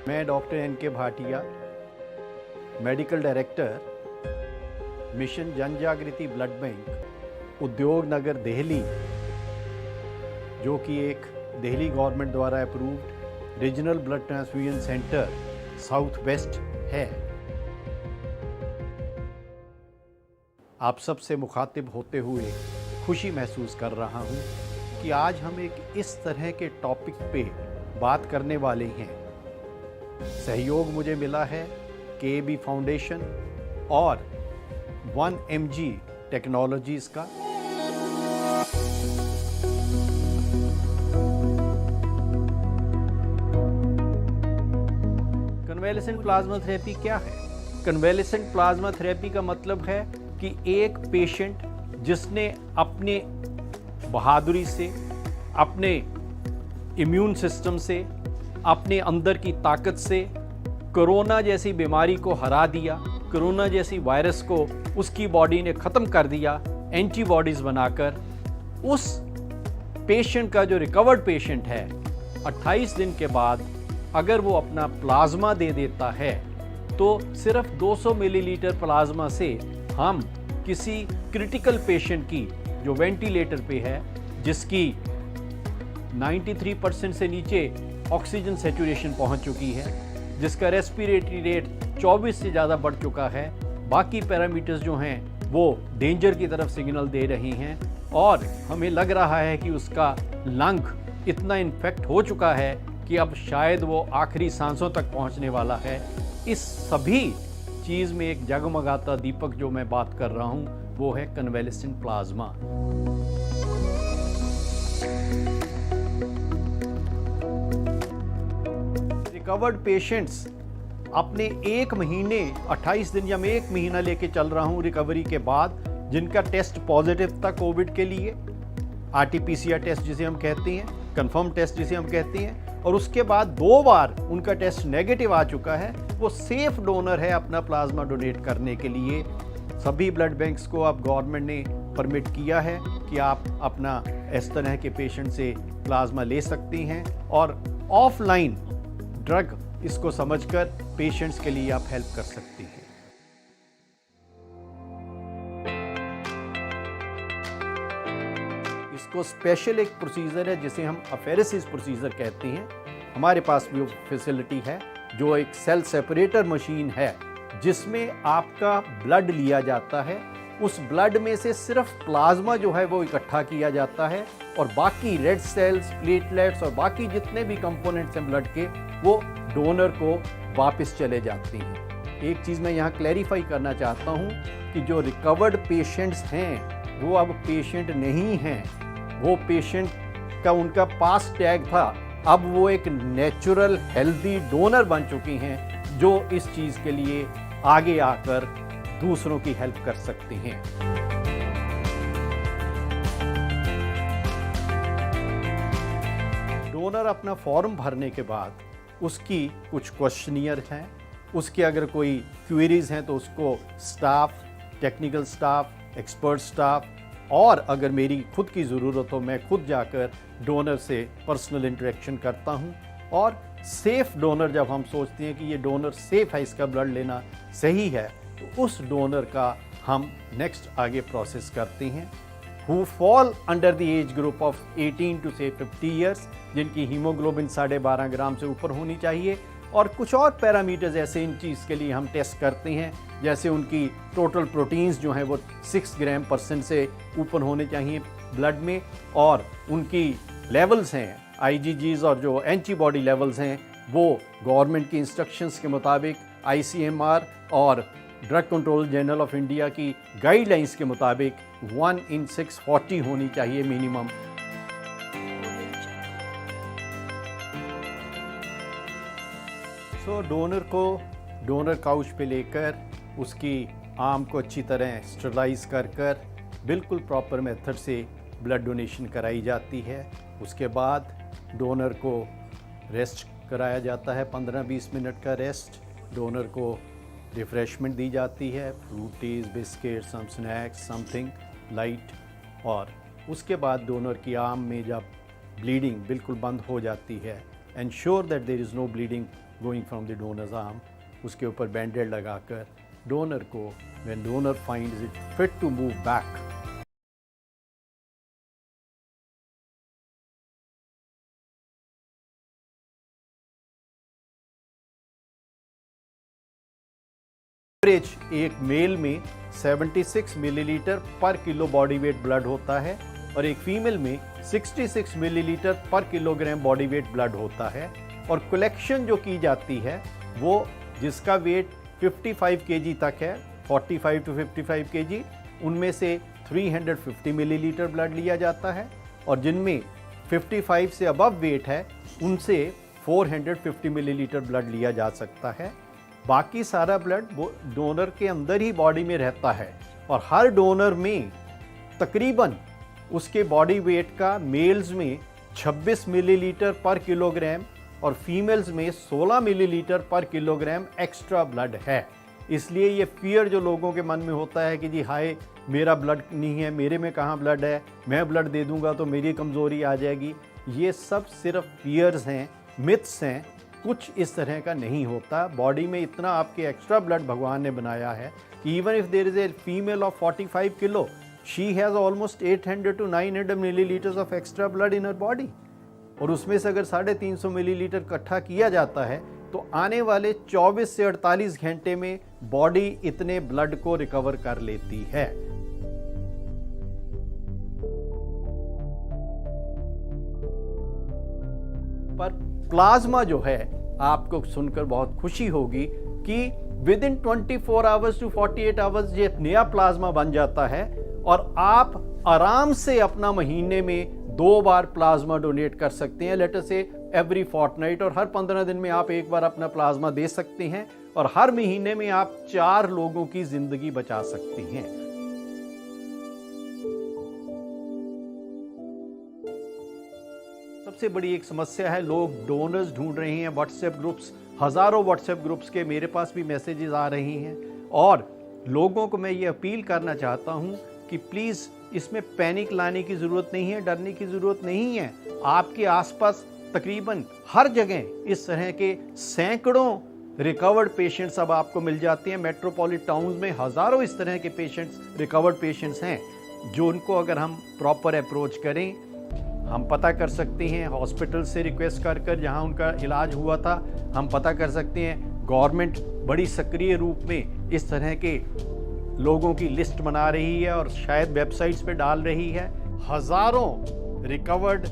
मैं doctor NK. Bhatia, medical director, mission जन जागृति ब्लड बैंक, उद्योग नगर दिल्ली, जो कि एक दिल्ली गवर्नमेंट द्वारा approved regional blood transfusion centre south west है। आप सबसे मुखातिब होते हुए खुशी महसूस कर रहा हूँ कि आज हम एक इस तरह के टॉपिक पे बात करने वाले हैं। सहयोग मुझे मिला है के.बी. फाउंडेशन और 1mg टेक्नोलॉजीज़ का। कन्वेलेसेंट प्लाज्मा थेरेपी क्या है? कन्वेलेसेंट प्लाज्मा थेरेपी का मतलब है कि एक पेशेंट जिसने अपने बहादुरी से, अपने इम्यून सिस्टम से, अपने अंदर की ताकत से कोरोना जैसी बीमारी को हरा दिया, कोरोना जैसी वायरस को उसकी बॉडी ने ख़त्म कर दिया एंटीबॉडीज़ बनाकर, उस पेशेंट का जो रिकवर्ड पेशेंट है 28 दिन के बाद अगर वो अपना प्लाज्मा दे देता है तो सिर्फ 200 मिलीलीटर प्लाज्मा से हम किसी क्रिटिकल पेशेंट की जो वेंटिलेटर पे है, जिसकी 93% से नीचे ऑक्सीजन सैचुरेशन पहुंच चुकी है, जिसका रेस्पिरेटरी रेट 24 से ज़्यादा बढ़ चुका है, बाकी पैरामीटर्स जो हैं वो डेंजर की तरफ सिग्नल दे रही हैं और हमें लग रहा है कि उसका लंग इतना इन्फेक्ट हो चुका है कि अब शायद वो आखिरी सांसों तक पहुंचने वाला है। इस सभी चीज़ में एक जगमगाता दीपक जो मैं बात कर रहा हूँ वो है कन्वेलेसेंट प्लाज्मा। रिकवर्ड पेशेंट्स अपने 1 महीने 28 दिन या मैं 1 महीना लेके चल रहा हूँ रिकवरी के बाद, जिनका टेस्ट पॉजिटिव था कोविड के लिए, RT-PCR टेस्ट जिसे हम कहते हैं, कंफर्म टेस्ट जिसे हम कहते हैं, और उसके बाद 2 बार उनका टेस्ट नेगेटिव आ चुका है, वो सेफ डोनर है अपना प्लाज्मा डोनेट करने के लिए। सभी ब्लड बैंक्स को अब गवर्नमेंट ने परमिट किया है कि आप अपना इस तरह के पेशेंट से प्लाज्मा ले सकती हैं और ऑफलाइन ड्रग इसको समझकर पेशेंट्स के लिए आप हेल्प कर सकती हैं। इसको स्पेशल एक प्रोसीजर है जिसे हम अफेरेसिस प्रोसीजर कहते हैं। हमारे पास भी वो फैसिलिटी है जो एक सेल सेपरेटर मशीन है जिसमें आपका ब्लड लिया जाता है। उस ब्लड में से सिर्फ प्लाज्मा जो है वो इकट्ठा किया जाता है और बाकी रेड सेल्स, प्लेटलेट्स और बाकी जितने भी कंपोनेंट्स हैं ब्लड के वो डोनर को वापस चले जाते हैं। एक चीज़ मैं यहाँ क्लैरिफाई करना चाहता हूँ कि जो रिकवर्ड पेशेंट्स हैं वो अब पेशेंट नहीं हैं, वो पेशेंट का उनका पास टैग था, अब वो एक नेचुरल हेल्दी डोनर बन चुकी हैं जो इस चीज़ के लिए आगे आकर दूसरों की हेल्प कर सकते हैं। डोनर अपना फॉर्म भरने के बाद उसकी कुछ क्वेश्चनियर हैं, उसके अगर कोई क्वेरीज हैं तो उसको staff, technical staff, expert staff और अगर मेरी खुद की ज़रूरत हो मैं खुद जाकर डोनर से पर्सनल इंटरेक्शन करता हूं। और सेफ़ डोनर जब हम सोचते हैं कि ये डोनर सेफ़ है, इसका ब्लड लेना सही है, तो उस डोनर का हम नेक्स्ट आगे प्रोसेस करते हैं। Who fall under the age group of 18 to say 50 years, जिनकी हीमोग्लोबिन 12.5 ग्राम से ऊपर होनी चाहिए और कुछ और पैरामीटर्स ऐसे इन चीज़ के लिए हम टेस्ट करते हैं, जैसे उनकी टोटल प्रोटीन्स जो हैं वो 6 ग्राम % से ऊपर होने चाहिए ब्लड में, और उनकी लेवल्स हैं IgGs और जो एंटीबॉडी लेवल्स हैं वो गवर्नमेंट की इंस्ट्रक्शंस के मुताबिक ICMR और drug control general of India की गाइडलाइंस के मुताबिक 1/640 होनी चाहिए मिनिमम। सो डोनर को डोनर काउच पे लेकर उसकी आर्म को अच्छी तरह स्टरलाइज कर बिल्कुल प्रॉपर मेथड से ब्लड डोनेशन कराई जाती है। उसके बाद डोनर को रेस्ट कराया जाता है, 15-20 मिनट का रेस्ट। डोनर को रिफ़्रेशमेंट दी जाती है, Frooties, biscuit, some snacks, something light, और उसके बाद डोनर की आर्म में जब ब्लीडिंग बिल्कुल बंद हो जाती है, ensure that there is no bleeding going from the donor's arm. उसके ऊपर बैंडेड लगाकर डोनर को when donor finds it fit to move back, average एक मेल में 76 मिलीलीटर पर किलो बॉडी वेट ब्लड होता है और एक फीमेल में 66 मिलीलीटर पर किलोग्राम बॉडी वेट ब्लड होता है। और कलेक्शन जो की जाती है वो जिसका वेट 55 केजी तक है, 45 टू 55 केजी, उनमें से 350 मिलीलीटर ब्लड लिया जाता है और जिनमें 55 से अबव वेट है उनसे 450 मिलीलीटर ब्लड लिया जा सकता है। बाकी सारा ब्लड वो डोनर के अंदर ही बॉडी में रहता है और हर डोनर में तकरीबन उसके बॉडी वेट का मेल्स में 26 मिलीलीटर पर किलोग्राम और फीमेल्स में 16 मिलीलीटर पर किलोग्राम एक्स्ट्रा ब्लड है। इसलिए ये फियर जो लोगों के मन में होता है कि जी हाय मेरा ब्लड नहीं है, मेरे में कहाँ ब्लड है, मैं ब्लड दे दूंगा तो मेरी कमज़ोरी आ जाएगी, ये सब सिर्फ फियर्स हैं, मिथ्स हैं। कुछ इस तरह का नहीं होता। बॉडी में इतना आपके एक्स्ट्रा ब्लड भगवान ने बनाया है कि even if there is a female of 45 kilo, she has almost 800 to 900 millilitres of extra blood in her body. और उसमें से अगर 350 मिलीलीटर इकट्ठा किया जाता है तो आने वाले 24 से 48 घंटे में बॉडी इतने ब्लड को रिकवर कर लेती है। पर प्लाज्मा जो है, आपको सुनकर बहुत खुशी होगी कि within 24 hours to 48 hours ये नया प्लाज्मा बन जाता है और आप आराम से अपना महीने में 2 बार प्लाज्मा डोनेट कर सकते हैं। लेट अस से एवरी फोर्टनाइट, और हर 15 दिन में आप एक बार अपना प्लाज्मा दे सकते हैं और हर महीने में आप 4 लोगों की जिंदगी बचा सकते हैं। सबसे बड़ी एक समस्या है, लोग डोनर्स ढूंढ रहे हैं। व्हाट्सएप ग्रुप्स, हज़ारों व्हाट्सएप ग्रुप्स के मेरे पास भी मैसेजेस आ रही हैं और लोगों को मैं ये अपील करना चाहता हूं कि प्लीज़ इसमें पैनिक लाने की ज़रूरत नहीं है, डरने की ज़रूरत नहीं है। आपके आसपास तकरीबन हर जगह इस तरह के सैकड़ों रिकवर्ड पेशेंट्स अब आपको मिल जाते हैं। मेट्रोपॉलिटन टाउन्स में हज़ारों इस तरह के पेशेंट्स, रिकवर्ड पेशेंट्स हैं जो उनको अगर हम प्रॉपर अप्रोच करें, हम पता कर सकते हैं हॉस्पिटल से रिक्वेस्ट कर कर जहाँ उनका इलाज हुआ था, हम पता कर सकते हैं। गवर्नमेंट बड़ी सक्रिय रूप में इस तरह के लोगों की लिस्ट बना रही है और शायद वेबसाइट्स पे डाल रही है। हज़ारों रिकवर्ड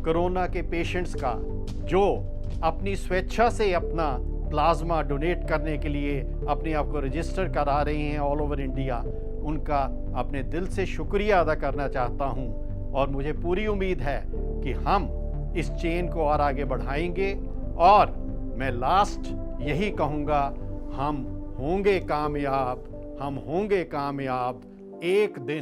कोरोना के पेशेंट्स का जो अपनी स्वेच्छा से अपना प्लाज्मा डोनेट करने के लिए अपने आप को रजिस्टर करा रहे हैं ऑल ओवर इंडिया, उनका अपने दिल से शुक्रिया अदा करना चाहता हूं और मुझे पूरी उम्मीद है कि हम इस चेन को और आगे बढ़ाएंगे। और मैं लास्ट यही कहूँगा, हम होंगे कामयाब, हम होंगे कामयाब एक दिन।